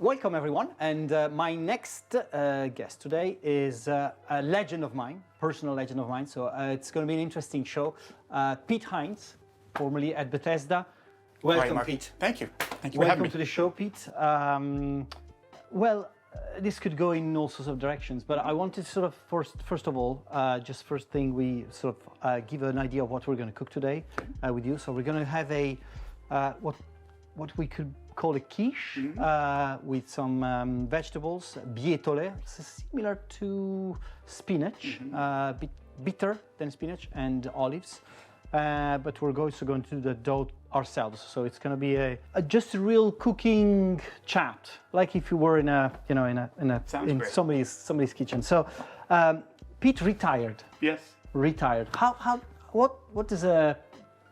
welcome everyone, and my next guest today is a legend of mine, personal legend of mine, so it's going to be an interesting show. Pete Hines, formerly at Bethesda. Welcome, Mark. Pete. Thank you. Thank you for having me. Welcome to the show, Pete. This could go in all sorts of directions, but I wanted to sort of first of all, first thing we sort of give an idea of what we're going to cook today with you. So we're going to have a what we could call a quiche with some vegetables, bietole, similar to spinach, a bit bitter than spinach, and olives. But we're also going to do the dough ourselves, so it's going to be just a real cooking chat, like if you were in somebody's kitchen. So, Pete retired. Yes. Retired. What does a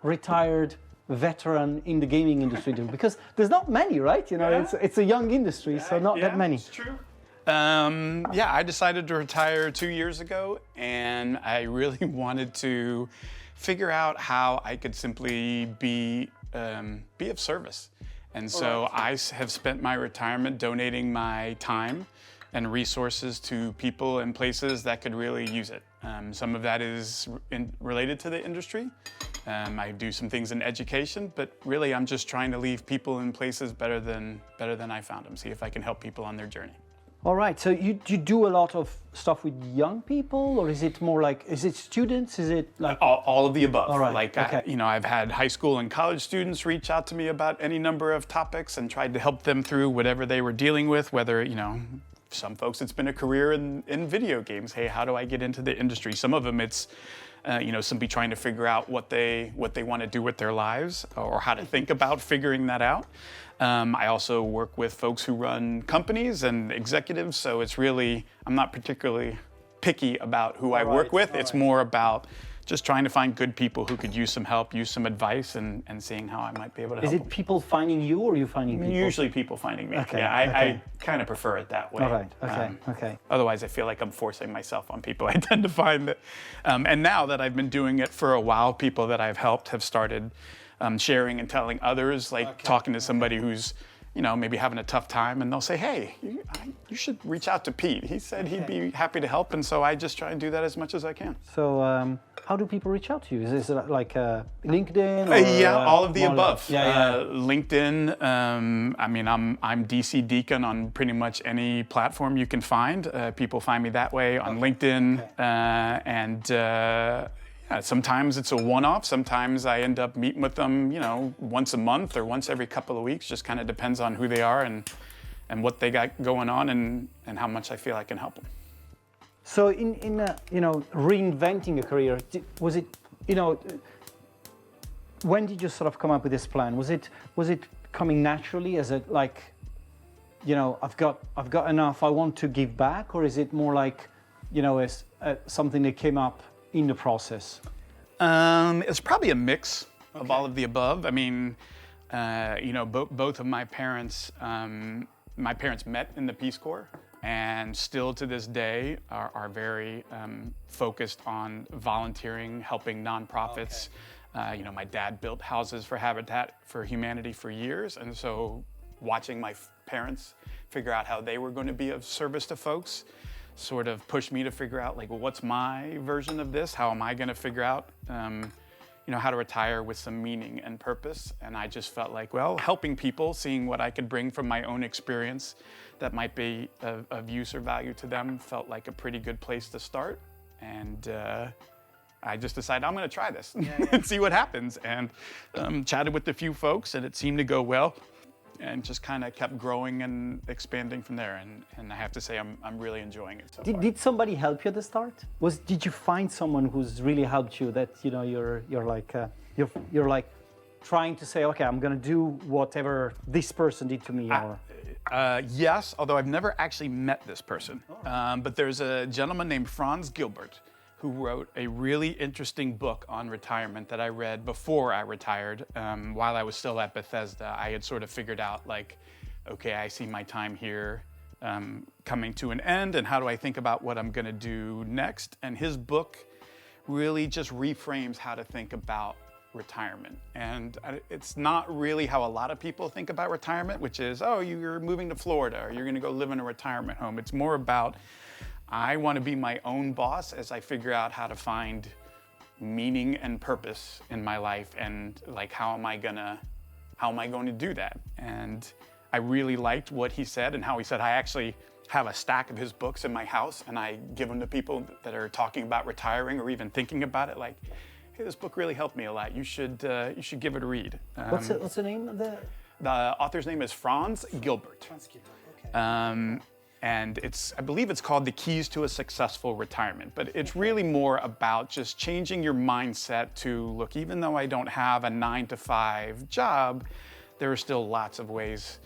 retired veteran in the gaming industry do? Because there's not many, right? It's a young industry, so not that many. It's true. I decided to retire 2 years ago, and I really wanted to figure out how I could simply be of service. And so I have spent my retirement donating my time and resources to people and places that could really use it. Some of that is related to the industry. I do some things in education, but really I'm just trying to leave people in places better than I found them, see if I can help people on their journey. All right, so you do a lot of stuff with young people, or is it more like, is it students, is it like? All of the above. All right, like, okay. I've had high school and college students reach out to me about any number of topics and tried to help them through whatever they were dealing with, whether, some folks it's been a career in video games. Hey, how do I get into the industry? Some of them it's, somebody trying to figure out what they want to do with their lives or how to think about figuring that out. I also work with folks who run companies and executives, so it's really, I'm not particularly picky about who I work with. It's more about just trying to find good people who could use some help, use some advice, and seeing how I might be able to help them. Is it people finding you, or are you finding people? Usually people finding me. Okay, I kind of prefer it that way. All right, okay. Otherwise, I feel like I'm forcing myself on people. I tend to find that, and now that I've been doing it for a while, people that I've helped have started sharing and telling others, like talking to somebody who's, maybe having a tough time, and they'll say, hey, you should reach out to Pete. He said he'd be happy to help, and so I just try and do that as much as I can. So how do people reach out to you? Is this like LinkedIn? Or, all of the above. LinkedIn. I'm DC Deacon on pretty much any platform you can find. People find me that way on LinkedIn, sometimes it's a one-off. Sometimes I end up meeting with them, once a month or once every couple of weeks. Just kind of depends on who they are and what they got going on and how much I feel I can help them. So in reinventing a career, was it, when did you sort of come up with this plan? Was it coming naturally as a I've got enough, I want to give back, or is it more like, as something that came up in the process? It's probably a mix of all of the above. I mean, both of my parents met in the Peace Corps, and still to this day are very focused on volunteering, helping nonprofits. My dad built houses for Habitat for Humanity for years, and so watching my parents figure out how they were going to be of service to folks sort of pushed me to figure out, what's my version of this? How am I going to figure out, how to retire with some meaning and purpose? And I just felt like, helping people, seeing what I could bring from my own experience that might be of use or value to them, felt like a pretty good place to start. And I just decided I'm going to try this and see what happens. And chatted with a few folks, and it seemed to go well. And just kind of kept growing and expanding from there, and I have to say I'm really enjoying it so far. Did somebody help you at the start? Did you find someone who's really helped you, that you're like trying to say, okay, I'm gonna do whatever this person did to me? Yes, although I've never actually met this person. But there's a gentleman named Franz Gilbert who wrote a really interesting book on retirement that I read before I retired. While I was still at Bethesda, I had sort of figured out, okay, I see my time here coming to an end, and how do I think about what I'm gonna do next? And his book really just reframes how to think about retirement. And it's not really how a lot of people think about retirement, which is, oh, you're moving to Florida or you're going to go live in a retirement home. It's more about, I want to be my own boss as I figure out how to find meaning and purpose in my life, and like how am I going to do that? And I really liked what he said and how he said, I actually have a stack of his books in my house and I give them to people that are talking about retiring or even thinking about it, like, hey, this book really helped me a lot. You should give it a read. What's the name of the? The author's name is Franz Gilbert. Franz Gilbert. Okay. And I believe it's called The Keys to a Successful Retirement. But it's really more about just changing your mindset to, look, even though I don't have a 9-to-5 job, there are still lots of ways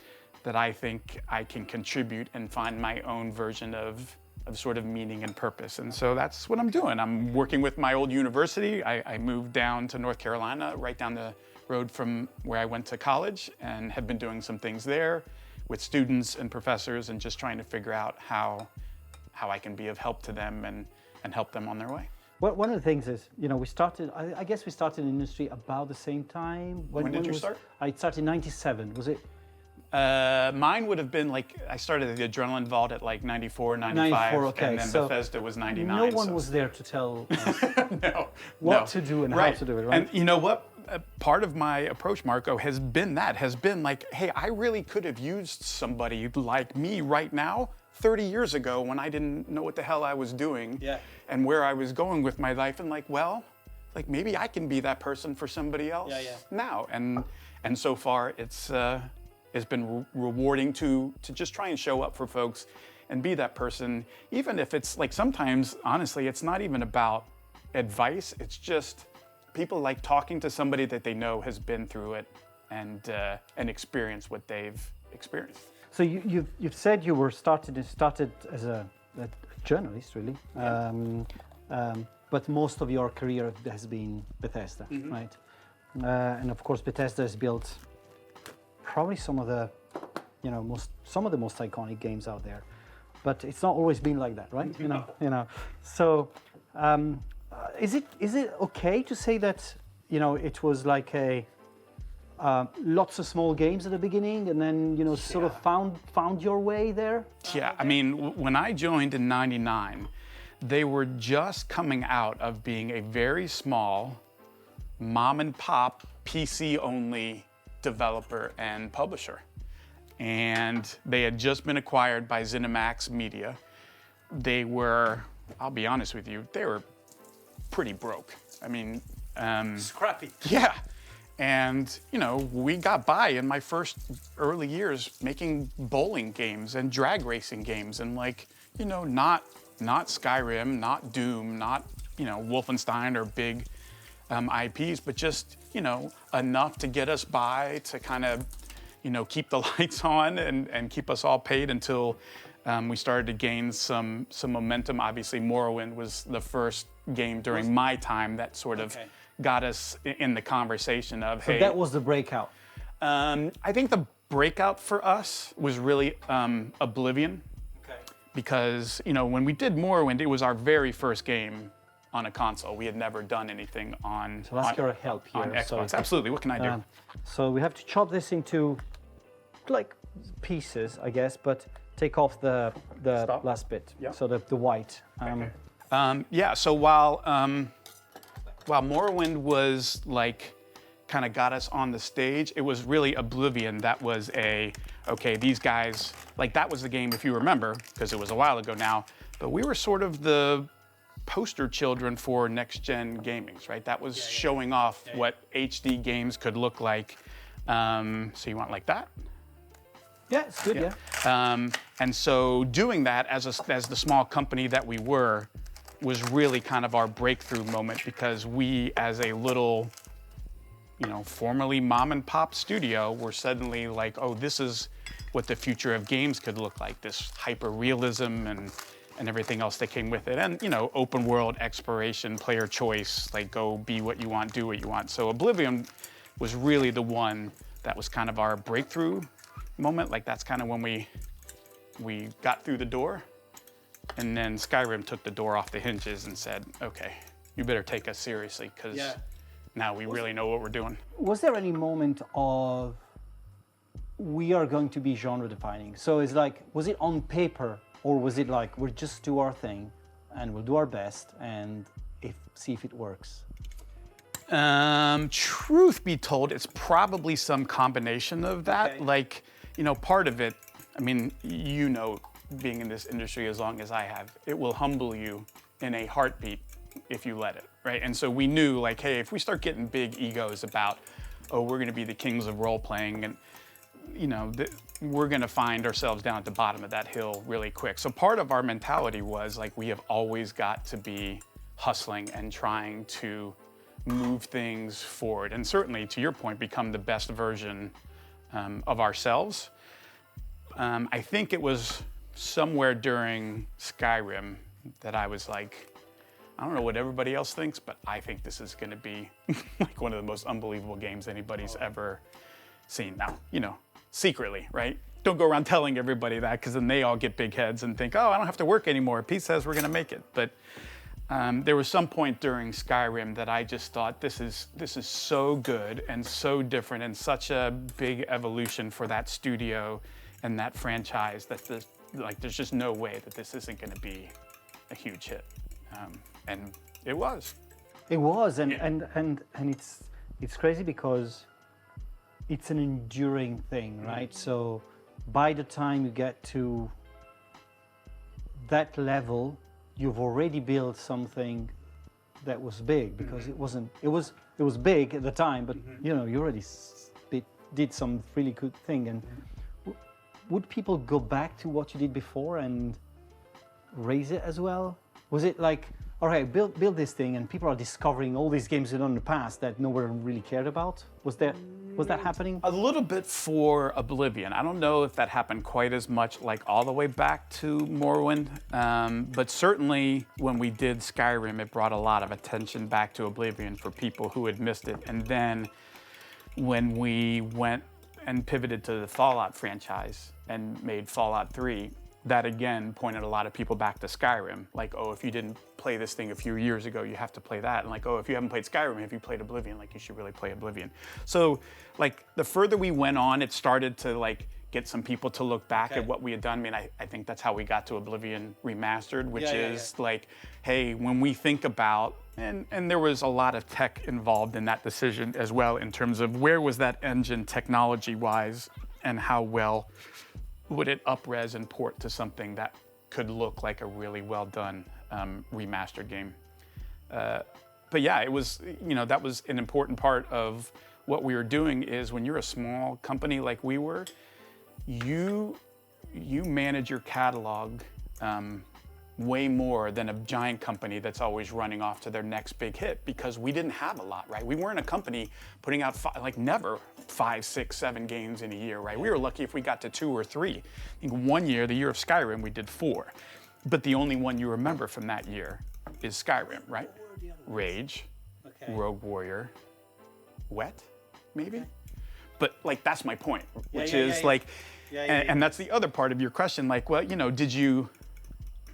that I think I can contribute and find my own version of sort of meaning and purpose. And so that's what I'm doing. I'm working with my old university. I moved down to North Carolina, right down the road from where I went to college, and have been doing some things there with students and professors, and just trying to figure out how I can be of help to them and help them on their way. Well, one of the things is, we started, I guess we started in the industry about the same time. When did you start? I started in 97, was it? Mine would have been like, I started at the Adrenaline Vault at like 94, 95, 94, okay. and then So Bethesda was 99. No one was there to tell us no, what to do and how to do it, right? And you know what? Part of my approach, Marco, has been like, hey, I really could have used somebody like me right now 30 years ago when I didn't know what the hell I was doing and where I was going with my life, and like, well, like maybe I can be that person for somebody else now. And so far it's been rewarding to just try and show up for folks and be that person, even if it's like, sometimes, honestly, it's not even about advice. It's just people like talking to somebody that they know has been through it and experienced what they've experienced. So you've said you were started as a journalist, really, but most of your career has been Bethesda, right? And of course, Bethesda has built probably some of the most iconic games out there, but it's not always been like that, right? So is it okay to say that it was like a lots of small games at the beginning, and then sort of found your way there? Yeah, I mean, when I joined in '99, they were just coming out of being a very small mom and pop PC only developer and publisher. And they had just been acquired by ZeniMax Media. They were, I'll be honest with you, they were pretty broke. I mean, Scrappy. Yeah. And, we got by in my first early years making bowling games and drag racing games, and not Skyrim, not Doom, not, Wolfenstein or big IPs, but just, enough to get us by to kind of, keep the lights on and keep us all paid until we started to gain some momentum. Obviously, Morrowind was the first game during my time that sort of got us in the conversation of, so hey. That was the breakout. I think the breakout for us was really Oblivion. Okay. Because, when we did Morrowind, it was our very first game on a console. We had never done anything on. So ask your help here. On Xbox. Absolutely. What can I do? So we have to chop this into like pieces, I guess, but take off the last bit. Yep. So the white. So while Morrowind was like kind of got us on the stage, it was really Oblivion that was these guys, like that was the game, if you remember, because it was a while ago now, but we were sort of the poster children for next-gen gamings, right? That was showing off what HD games could look like. So you want like that? Yeah, it's good, yeah. And so doing that as the small company that we were was really kind of our breakthrough moment, because we, as a little, formerly mom and pop studio, were suddenly like, oh, this is what the future of games could look like, this hyper realism and everything else that came with it. And, open world exploration, player choice, like go be what you want, do what you want. So Oblivion was really the one that was kind of our breakthrough moment. Like that's kind of when we got through the door. And then Skyrim took the door off the hinges and said, okay, you better take us seriously, because now we really know what we're doing. Was there any moment of we are going to be genre defining? So it's like, was it on paper, or was it like we'll just do our thing and we'll do our best and see if it works? Truth be told, it's probably some combination of that. Okay. Like, you know, part of it, I mean, you know, being in this industry as long as I have, it will humble you in a heartbeat if you let it, right? And so we knew, like, hey, if we start getting big egos about, oh, we're gonna be the kings of role playing, and you know, we're gonna find ourselves down at the bottom of that hill really quick. So part of our mentality was like, we have always got to be hustling and trying to move things forward, and certainly, to your point, become the best version of ourselves. I think it was somewhere during Skyrim that I was like, I don't know what everybody else thinks, but I think this is gonna be like one of the most unbelievable games anybody's ever seen. Now, you know, secretly, right? Don't go around telling everybody that, because then they all get big heads and think, oh, I don't have to work anymore. Pete says we're gonna make it. But there was some point during Skyrim that I just thought, this is so good and so different and such a big evolution for that studio and that franchise that there's just no way that this isn't gonna be a huge hit. And it was. It was, and it's crazy because it's an enduring thing, right? So by the time you get to that level, you've already built something that was big, because it was big at the time, but you know, you already did some really good thing. And would people go back to what you did before and raise it as well? Was it like, all right, build this thing, and people are discovering all these games in the past that no one really cared about? Was that happening? A little bit for Oblivion. I don't know if that happened quite as much, like all the way back to Morrowind, but certainly when we did Skyrim, it brought a lot of attention back to Oblivion for people who had missed it. And then when we went and pivoted to the Fallout franchise and made Fallout 3, that again pointed a lot of people back to Skyrim. Like, oh, if you didn't play this thing a few years ago, you have to play that. And like, oh, if you haven't played Skyrim, have you played Oblivion? Like, you should really play Oblivion. So like, the further we went on, it started to like get some people to look back at what we had done. I mean, I think that's how we got to Oblivion Remastered, which is like, hey, when we think about, and there was a lot of tech involved in that decision as well, in terms of where was that engine technology-wise, and how well would it up-res and port to something that could look like a really well-done remastered game. But yeah, it was, you know, that was an important part of what we were doing. Is when you're a small company like we were, you manage your catalog way more than a giant company that's always running off to their next big hit, because we didn't have a lot, right? We weren't a company putting out never 5, 6, 7 games in a year, right? We were lucky if we got to 2 or 3. I think one year, the year of Skyrim, we did 4. But the only one you remember from that year is Skyrim, right? Rage, Rogue Warrior, Wet, maybe? But like, that's my point, which is like, and that's the other part of your question. Like, well, you know, did you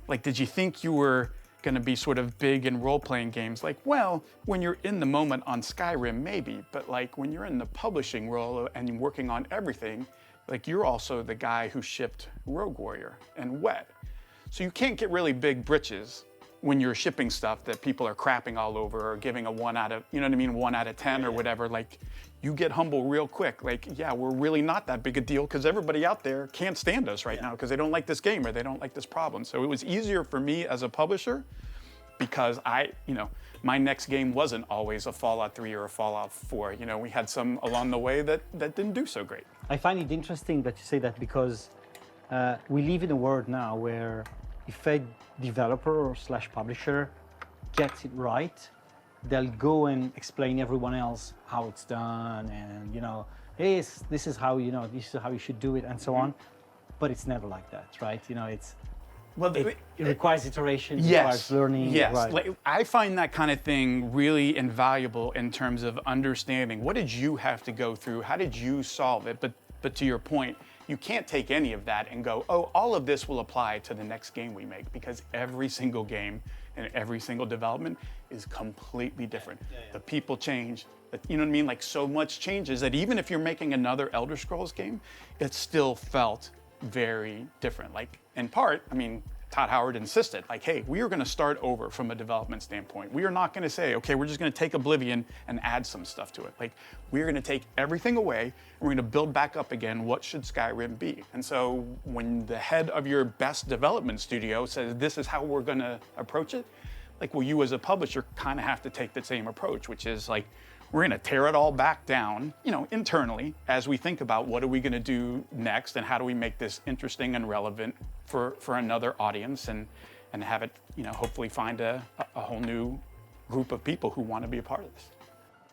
think you were gonna be sort of big in role-playing games? Like, well, when you're in the moment on Skyrim, maybe, but like when you're in the publishing role and you're working on everything, like you're also the guy who shipped Rogue Warrior and Wet. So you can't get really big britches when you're shipping stuff that people are crapping all over or giving a 1 out of, you know what I mean, 1 out of 10 or whatever. Like, you get humble real quick. Like, yeah, we're really not that big a deal, because everybody out there can't stand us right now because they don't like this game or they don't like this problem. So it was easier for me as a publisher, because my next game wasn't always a Fallout 3 or a Fallout 4. You know, we had some along the way that didn't do so great. I find it interesting that you say that, because we live in a world now where if a developer or / publisher gets it right, they'll go and explain everyone else how it's done, and you know, hey, this is how you should do it, and so on. But it's never like that, right? You know, it requires iteration, it requires learning. Yes, right. Like, I find that kind of thing really invaluable in terms of understanding what did you have to go through, how did you solve it. But to your point, you can't take any of that and go, oh, all of this will apply to the next game we make, because every single game in every single development is completely different. The people change, you know what I mean? Like so much changes that even if you're making another Elder Scrolls game, it still felt very different. Like in part, I mean, Todd Howard insisted, like, hey, we are going to start over from a development standpoint. We are not going to say, okay, we're just going to take Oblivion and add some stuff to it. Like, we're going to take everything away and we're going to build back up again. What should Skyrim be? And so when the head of your best development studio says, this is how we're going to approach it, like, well, you as a publisher kind of have to take the same approach, which is like, we're going to tear it all back down, you know, internally as we think about what are we going to do next and how do we make this interesting and relevant for another audience and have it, you know, hopefully find a whole new group of people who want to be a part of this.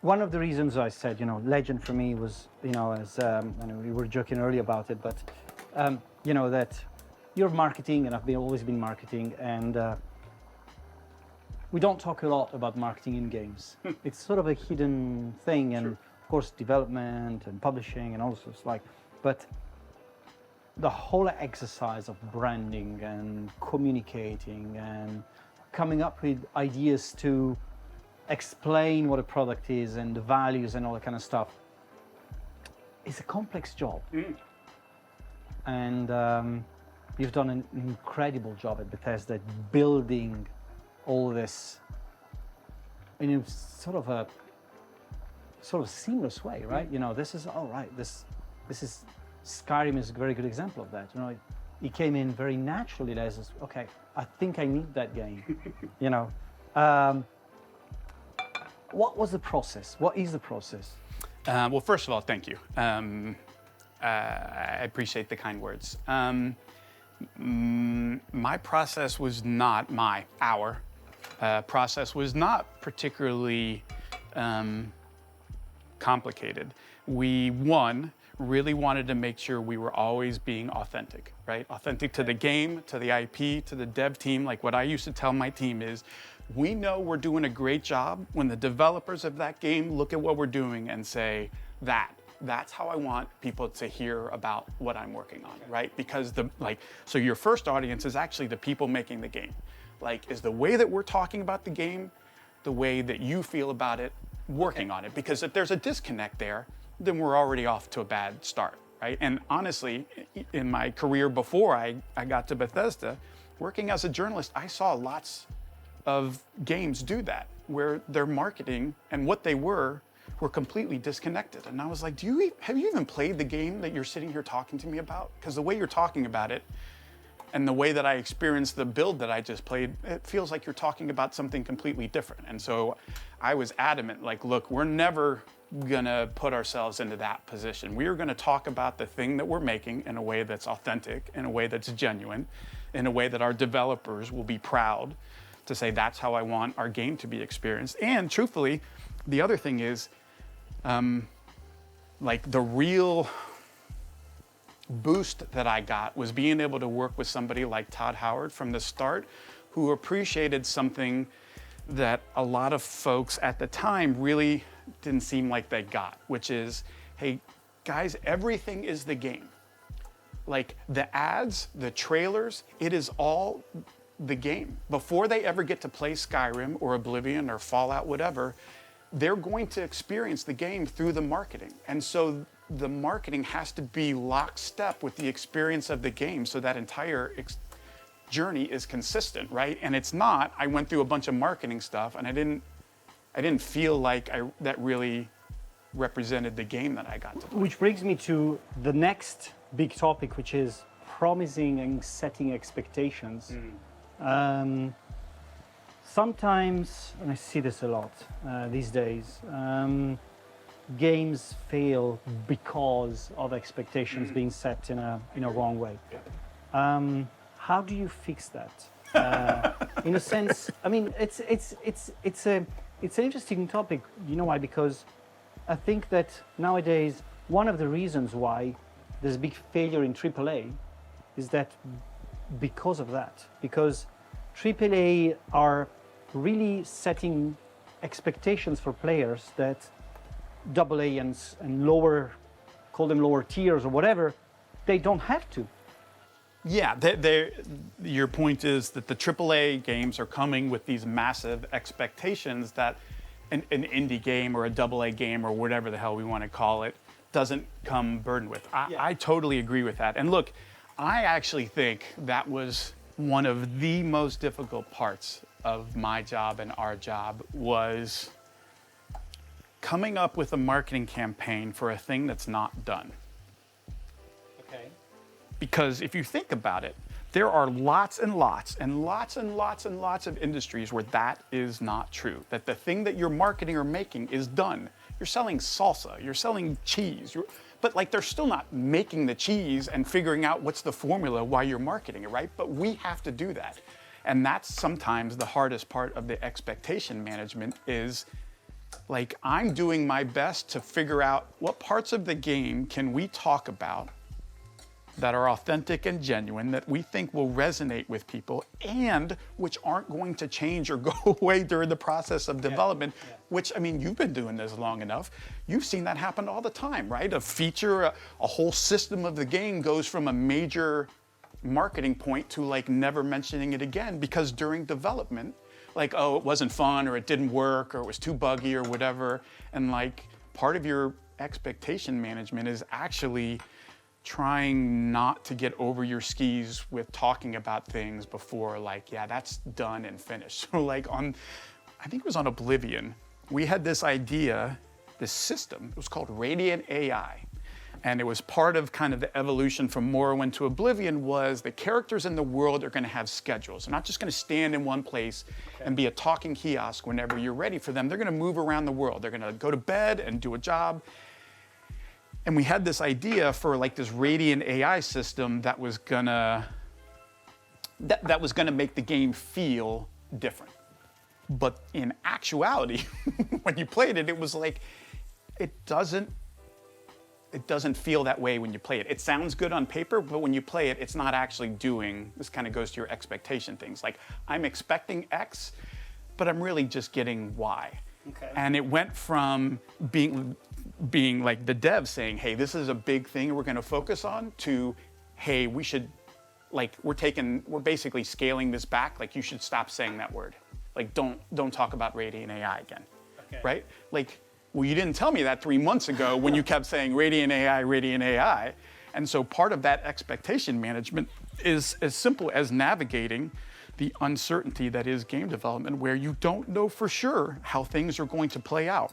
One of the reasons I said, you know, Legend for me was, you know, as I know we were joking earlier about it, but, you know, that you're marketing and I've always been marketing, and we don't talk a lot about marketing in games. It's sort of a hidden thing, and of course development and publishing and all sorts like, but the whole exercise of branding and communicating and coming up with ideas to explain what a product is and the values and all that kind of stuff is a complex job. And you've done an incredible job at Bethesda building all this in a sort of seamless way, right? You know, this is all right. This is Skyrim is a very good example of that. You know, it came in very naturally as okay, I think I need that game. You know, what was the process? What is the process? Well, first of all, thank you. I appreciate the kind words. My process was not our process was not particularly complicated. We, really wanted to make sure we were always being authentic, right? Authentic to the game, to the IP, to the dev team. Like what I used to tell my team is, we know we're doing a great job when the developers of that game look at what we're doing and say, that's how I want people to hear about what I'm working on, right? Because so your first audience is actually the people making the game. Like, is the way that we're talking about the game the way that you feel about it working on it? Because if there's a disconnect there, then we're already off to a bad start, right? And honestly, in my career before I got to Bethesda, working as a journalist, I saw lots of games do that, where their marketing and what they were completely disconnected. And I was like, have you even played the game that you're sitting here talking to me about? Because the way you're talking about it and the way that I experienced the build that I just played, it feels like you're talking about something completely different. And so I was adamant, like, look, we're never gonna put ourselves into that position. We are gonna talk about the thing that we're making in a way that's authentic, in a way that's genuine, in a way that our developers will be proud to say, that's how I want our game to be experienced. And truthfully, the other thing is, like, the real boost that I got was being able to work with somebody like Todd Howard from the start, who appreciated something that a lot of folks at the time really didn't seem like they got, which is, hey, guys, everything is the game. Like, the ads, the trailers, it is all the game. Before they ever get to play Skyrim or Oblivion or Fallout, whatever, they're going to experience the game through the marketing. And so the marketing has to be lockstep with the experience of the game, so that entire journey is consistent, right? And it's not, I went through a bunch of marketing stuff and I didn't feel like that really represented the game that I got to play. Which brings me to the next big topic, which is promising and setting expectations. Sometimes, and I see this a lot these days, games fail because of expectations being set in a wrong way. How do you fix that? In a sense, I mean, it's an interesting topic. You know why? Because I think that nowadays one of the reasons why there's a big failure in AAA is that because of that. Because AAA are really setting expectations for players that AA and lower, call them lower tiers or whatever, they don't have to. Yeah, your point is that the AAA games are coming with these massive expectations that an indie game or a AA game or whatever the hell we want to call it doesn't come burdened with. I totally agree with that. And look, I actually think that was one of the most difficult parts of my job and our job was coming up with a marketing campaign for a thing that's not done. Okay. Because if you think about it, there are lots and lots and lots and lots and lots of industries where that is not true. That the thing that you're marketing or making is done. You're selling salsa, you're selling cheese, but like they're still not making the cheese and figuring out what's the formula while you're marketing it, right? But we have to do that. And that's sometimes the hardest part of the expectation management is like I'm doing my best to figure out what parts of the game can we talk about that are authentic and genuine, that we think will resonate with people, and which aren't going to change or go away during the process of development, which, I mean, you've been doing this long enough. You've seen that happen all the time, right? A feature, a whole system of the game goes from a major marketing point to like never mentioning it again because during development, like, oh, it wasn't fun or it didn't work or it was too buggy or whatever. And like part of your expectation management is actually trying not to get over your skis with talking about things before like, yeah, that's done and finished. So like I think it was on Oblivion, we had this idea, this system, it was called Radiant AI. And it was part of kind of the evolution from Morrowind to Oblivion was the characters in the world are gonna have schedules. They're not just gonna stand in one place and be a talking kiosk whenever you're ready for them. They're gonna move around the world. They're gonna go to bed and do a job. And we had this idea for like this Radiant AI system that was gonna make the game feel different. But in actuality, when you played it, it was like, it doesn't feel that way when you play it. It sounds good on paper, but when you play it, it's not actually doing, this kind of goes to your expectation things. Like, I'm expecting X, but I'm really just getting Y. Okay. And it went from being like the dev saying, hey, this is a big thing we're gonna focus on, to, hey, we should, like, we're basically scaling this back, like, you should stop saying that word. Like, don't talk about Radiant AI again, right? Like, well, you didn't tell me that 3 months ago when you kept saying Radiant AI, Radiant AI. And so part of that expectation management is as simple as navigating the uncertainty that is game development, where you don't know for sure how things are going to play out.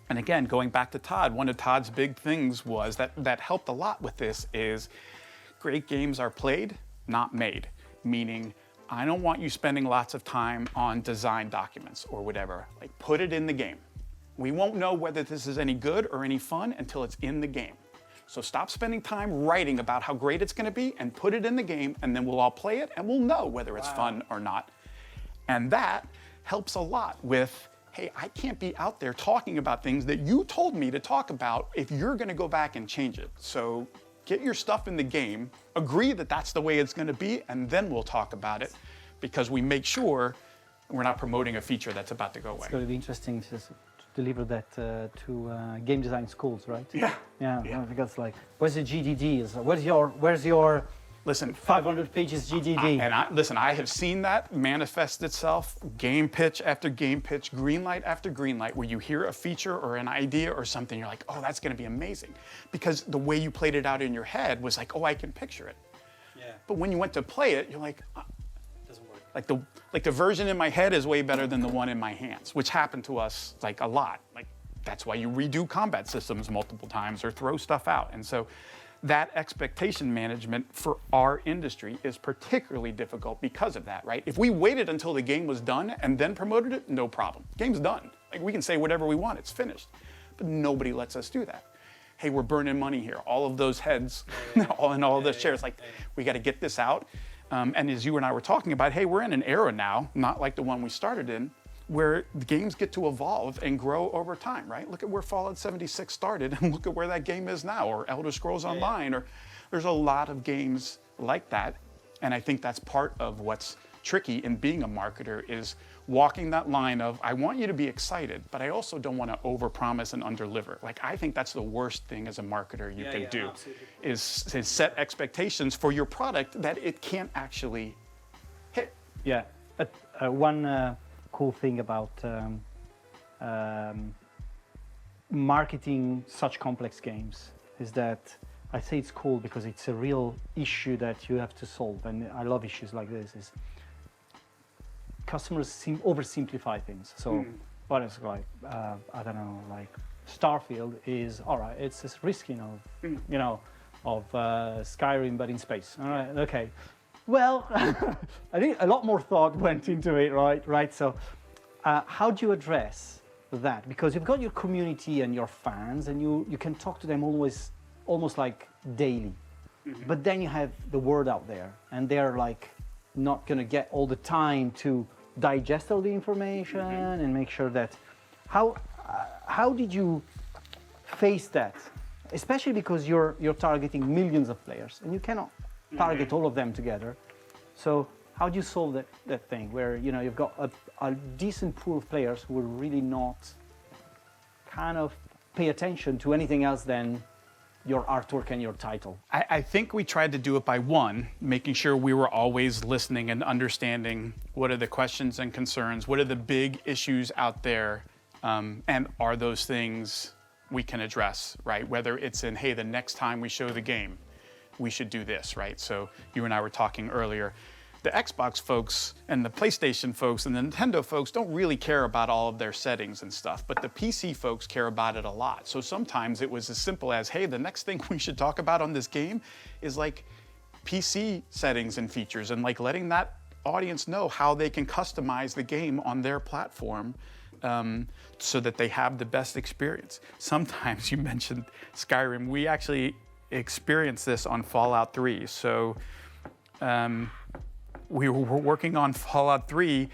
And again, going back to Todd, one of Todd's big things was that helped a lot with this is great games are played, not made. Meaning, I don't want you spending lots of time on design documents or whatever. Like, put it in the game. We won't know whether this is any good or any fun until it's in the game. So stop spending time writing about how great it's gonna be and put it in the game, and then we'll all play it and we'll know whether it's fun or not. And that helps a lot with, hey, I can't be out there talking about things that you told me to talk about if you're gonna go back and change it. So get your stuff in the game, agree that that's the way it's gonna be, and then we'll talk about it, because we make sure we're not promoting a feature that's about to go away. It's going to be interesting to deliver that to game design schools, right? Yeah. Yeah. Because like, where's the GDD? Where's your Listen, 500 pages GDD? I have seen that manifest itself game pitch after game pitch, green light after green light, where you hear a feature or an idea or something, you're like, oh, that's going to be amazing. Because the way you played it out in your head was like, oh, I can picture it. Yeah. But when you went to play it, you're like, Doesn't work. like the version in my head is way better than the one in my hands, which happened to us like a lot. Like, that's why you redo combat systems multiple times or throw stuff out. And so that expectation management for our industry is particularly difficult because of that, right? If we waited until the game was done and then promoted it, no problem. Game's done. Like, we can say whatever we want, it's finished. But nobody lets us do that. Hey, we're burning money here. All of those heads, all of those shares, like, we got to get this out. And as you and I were talking about, hey, we're in an era now, not like the one we started in, where the games get to evolve and grow over time, right? Look at where Fallout 76 started and look at where that game is now, or Elder Scrolls Online, or there's a lot of games like that. And I think that's part of what's tricky in being a marketer is walking that line of, I want you to be excited, but I also don't want to overpromise and underdeliver. Like, I think that's the worst thing as a marketer you can do, is set expectations for your product that it can't actually hit. Yeah, one cool thing about marketing such complex games is that I say it's cool because it's a real issue that you have to solve, and I love issues like this. Is customers oversimplify things. So what is like I don't know, like Starfield is all right. It's this risking of of Skyrim but in space. All right, okay. Well, I think a lot more thought went into it, right? So how do you address that? Because you've got your community and your fans, and you can talk to them almost like daily. But then you have the word out there, and they're like not going to get all the time to digest all the information and make sure that. How did you face that? Especially because you're targeting millions of players, and you cannot target all of them together. So how do you solve that thing where you've got a decent pool of players who will really not kind of pay attention to anything else than your artwork and your title? I think we tried to do it by making sure we were always listening and understanding what are the questions and concerns, what are the big issues out there, and are those things we can address, right? Whether it's in, hey, the next time we show the game, we should do this, right? So you and I were talking earlier. The Xbox folks and the PlayStation folks and the Nintendo folks don't really care about all of their settings and stuff, but the PC folks care about it a lot. So sometimes it was as simple as, hey, the next thing we should talk about on this game is like PC settings and features, and like letting that audience know how they can customize the game on their platform so that they have the best experience. Sometimes, you mentioned Skyrim, we actually experienced this on Fallout 3. So we were working on Fallout 3,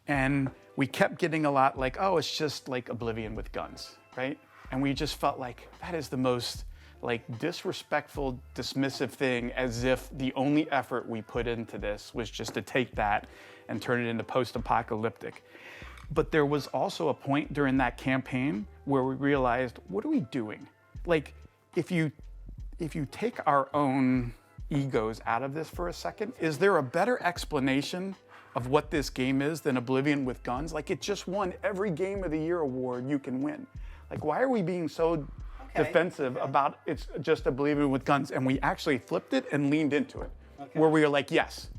and we kept getting a lot like, oh, it's just like Oblivion with guns, right? And we just felt like that is the most like disrespectful, dismissive thing, as if the only effort we put into this was just to take that and turn it into post-apocalyptic. But there was also a point during that campaign where we realized, what are we doing? Like, if you take our own egos out of this for a second, is there a better explanation of what this game is than Oblivion with guns? Like, it just won every Game of the Year award you can win. Like, why are we being so defensive about it's just Oblivion with guns? And we actually flipped it and leaned into it, where we were like, yes,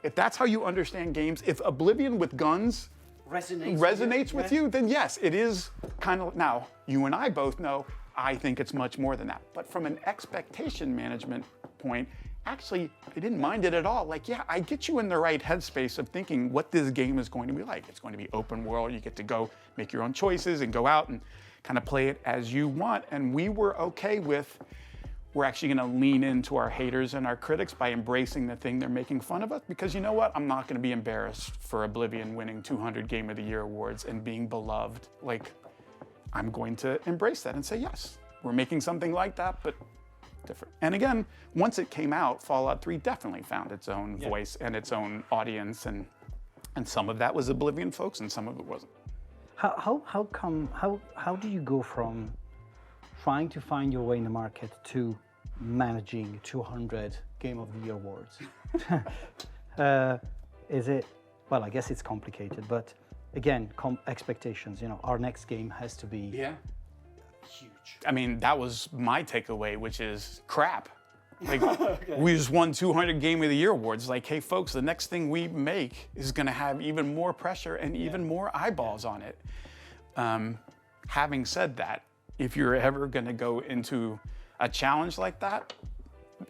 if that's how you understand games, if Oblivion with guns resonates with you, then yes, it is kind of, now, you and I both know, I think it's much more than that. But from an expectation management point, actually, I didn't mind it at all. Like, yeah, I get you in the right headspace of thinking what this game is going to be like. It's going to be open world. You get to go make your own choices and go out and kind of play it as you want. And we were okay with, we're actually going to lean into our haters and our critics by embracing the thing they're making fun of us. Because you know what? I'm not going to be embarrassed for Oblivion winning 200 Game of the Year awards and being beloved. Like, I'm going to embrace that and say, yes, we're making something like that, but different. And again, once it came out, Fallout 3 definitely found its own voice and its own audience, and some of that was Oblivion folks and some of it wasn't. How do you go from trying to find your way in the market to managing 200 Game of the Year awards? Is it, well, I guess it's complicated, but again, expectations, our next game has to be huge. I mean, that was my takeaway, which is crap. Like, we just won 200 Game of the Year awards. Like, hey, folks, the next thing we make is going to have even more pressure and even more eyeballs on it. Having said that, if you're ever going to go into a challenge like that,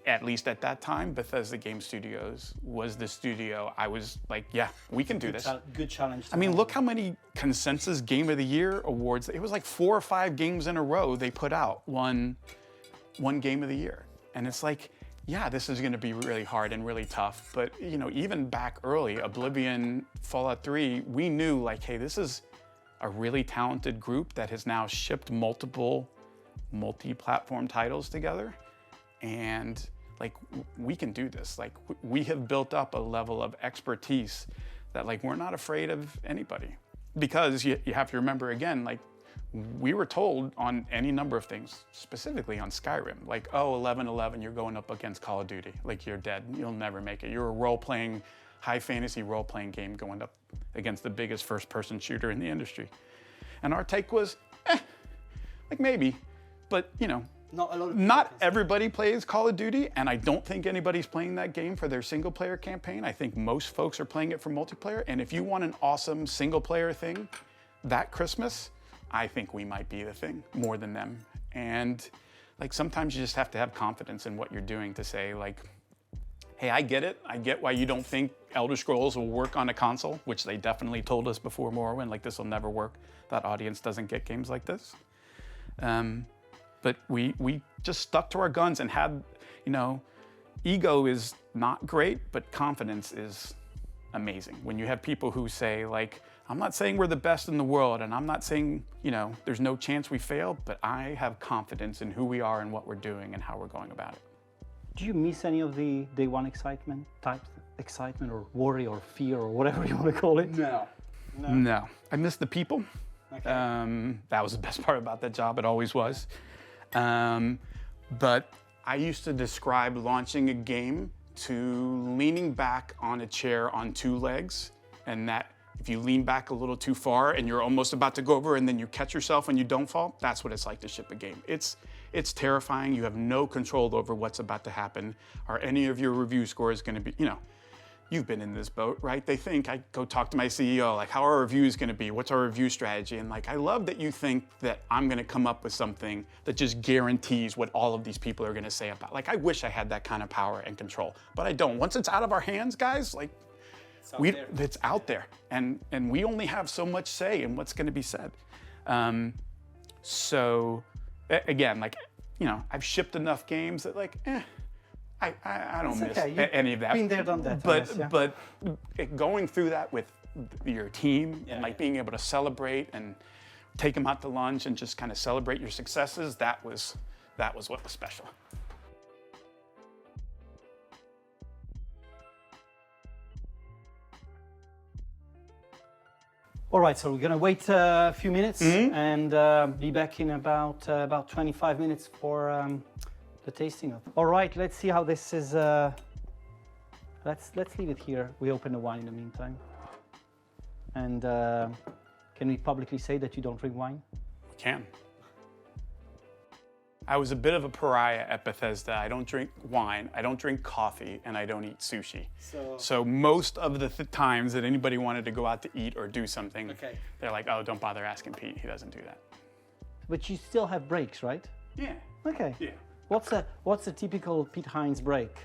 at least at that time, Bethesda Game Studios was the studio I was like, yeah, we can do this. Good challenge. I mean, look how many consensus Game of the Year awards. It was like 4 or 5 games in a row they put out one Game of the Year. And it's like, yeah, this is going to be really hard and really tough. But, even back early, Oblivion, Fallout 3, we knew like, hey, this is a really talented group that has now shipped multiple multi-platform titles together. And like, we can do this. Like, we have built up a level of expertise that like we're not afraid of anybody, because you have to remember again, like we were told on any number of things, specifically on Skyrim, like, oh, 11-11, you're going up against Call of Duty, like you're dead, you'll never make it. You're a role-playing, high fantasy role-playing game going up against the biggest first-person shooter in the industry. And our take was, like maybe, but you know, not everybody plays Call of Duty, and I don't think anybody's playing that game for their single-player campaign. I think most folks are playing it for multiplayer, and if you want an awesome single-player thing that Christmas, I think we might be the thing more than them. And like sometimes you just have to have confidence in what you're doing to say like, hey, I get it. I get why you don't think Elder Scrolls will work on a console, which they definitely told us before Morrowind, like this will never work. That audience doesn't get games like this. But we just stuck to our guns and had, you know, ego is not great, but confidence is amazing. When you have people who say like, I'm not saying we're the best in the world, and I'm not saying, you know, there's no chance we fail, but I have confidence in who we are and what we're doing and how we're going about it. Do you miss any of the day one excitement or worry or fear or whatever you want to call it? No. I miss the people. Okay. That was the best part about that job. It always was. But I used to describe launching a game to leaning back on a chair on two legs, and that if you lean back a little too far and you're almost about to go over and then you catch yourself and you don't fall, that's what it's like to ship a game. It's terrifying. You have no control over what's about to happen. Are any of your review scores going to be, you know, you've been in this boat, right? They think, I go talk to my CEO, like, how are our reviews going to be? What's our review strategy? And like, I love that you think that I'm going to come up with something that just guarantees what all of these people are going to say about. Like, I wish I had that kind of power and control, but I don't. Once it's out of our hands, guys, like, it's out there, and we only have so much say in what's going to be said. So again, like, you know, I've shipped enough games that like, I don't miss any of that. Been there, done that. But going through that with your team and like being able to celebrate and take them out to lunch and just kind of celebrate your successes, that was what was special. All right, so we're going to wait a few minutes and be back in about 25 minutes for the tasting of. All right, let's see how this is. Let's leave it here. We open the wine in the meantime. And can we publicly say that you don't drink wine? We can. I was a bit of a pariah at Bethesda. I don't drink wine, I don't drink coffee, and I don't eat sushi. So most of the times that anybody wanted to go out to eat or do something, they're like, oh, don't bother asking Pete, he doesn't do that. But you still have breaks, right? Yeah. Okay. Yeah. What's a typical Pete Hines break?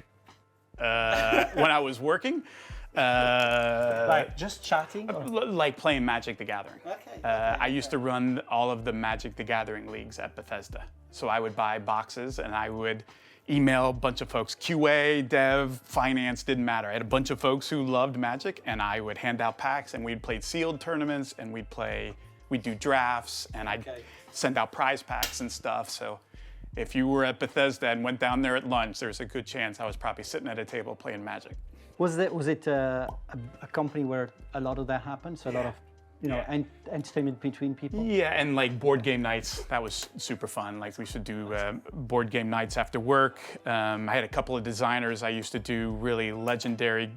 When I was working, like just chatting? Like playing Magic the Gathering. Okay. I used to run all of the Magic the Gathering leagues at Bethesda. So I would buy boxes and I would email a bunch of folks, QA, dev, finance, didn't matter. I had a bunch of folks who loved Magic, and I would hand out packs, and we'd play sealed tournaments, and we'd do drafts, and I'd send out prize packs and stuff. So if you were at Bethesda and went down there at lunch, there's a good chance I was probably sitting at a table playing Magic. Was it a company where a lot of that happened? So a lot of, you know, entertainment between people? Yeah, and like board game nights, that was super fun. Like we used to do board game nights after work. I had a couple of designers I used to do really legendary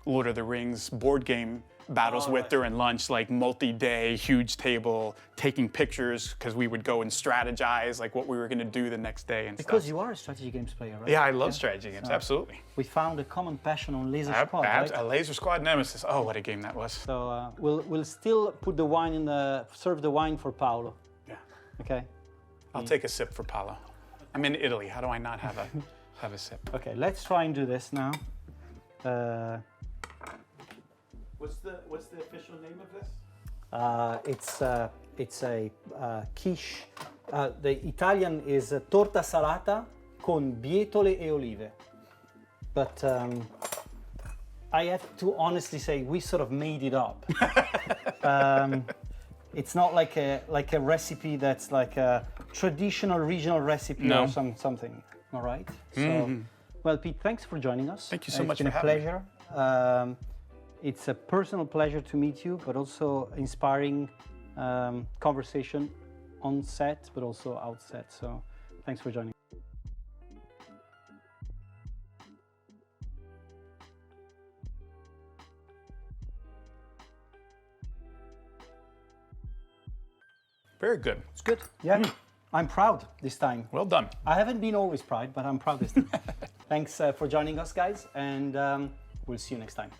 Lord of the Rings board game battles with during lunch, like multi-day, huge table, taking pictures, because we would go and strategize like what we were going to do the next day and because stuff. you are a strategy games player, right? Yeah, I love strategy games, absolutely. We found a common passion on Laser Squad, right? A Laser Squad Nemesis. Oh, what a game that was. So we'll still put the wine serve the wine for Paolo. Yeah. Okay. I'll take a sip for Paolo. I'm in Italy. How do I not have a sip? Okay, let's try and do this now. What's the official name of this? It's a quiche. The Italian is torta salata con bietole e olive. But I have to honestly say we sort of made it up. It's not like a recipe that's like a traditional regional recipe or something. All right. So, well, Pete, thanks for joining us. Thank you so much for having me. It's been a pleasure. It's a personal pleasure to meet you, but also inspiring conversation on set, but also out set. So thanks for joining. Very good. It's good. Yeah, I'm proud this time. Well done. I haven't been always proud, but I'm proud this time. Thanks for joining us, guys, and we'll see you next time.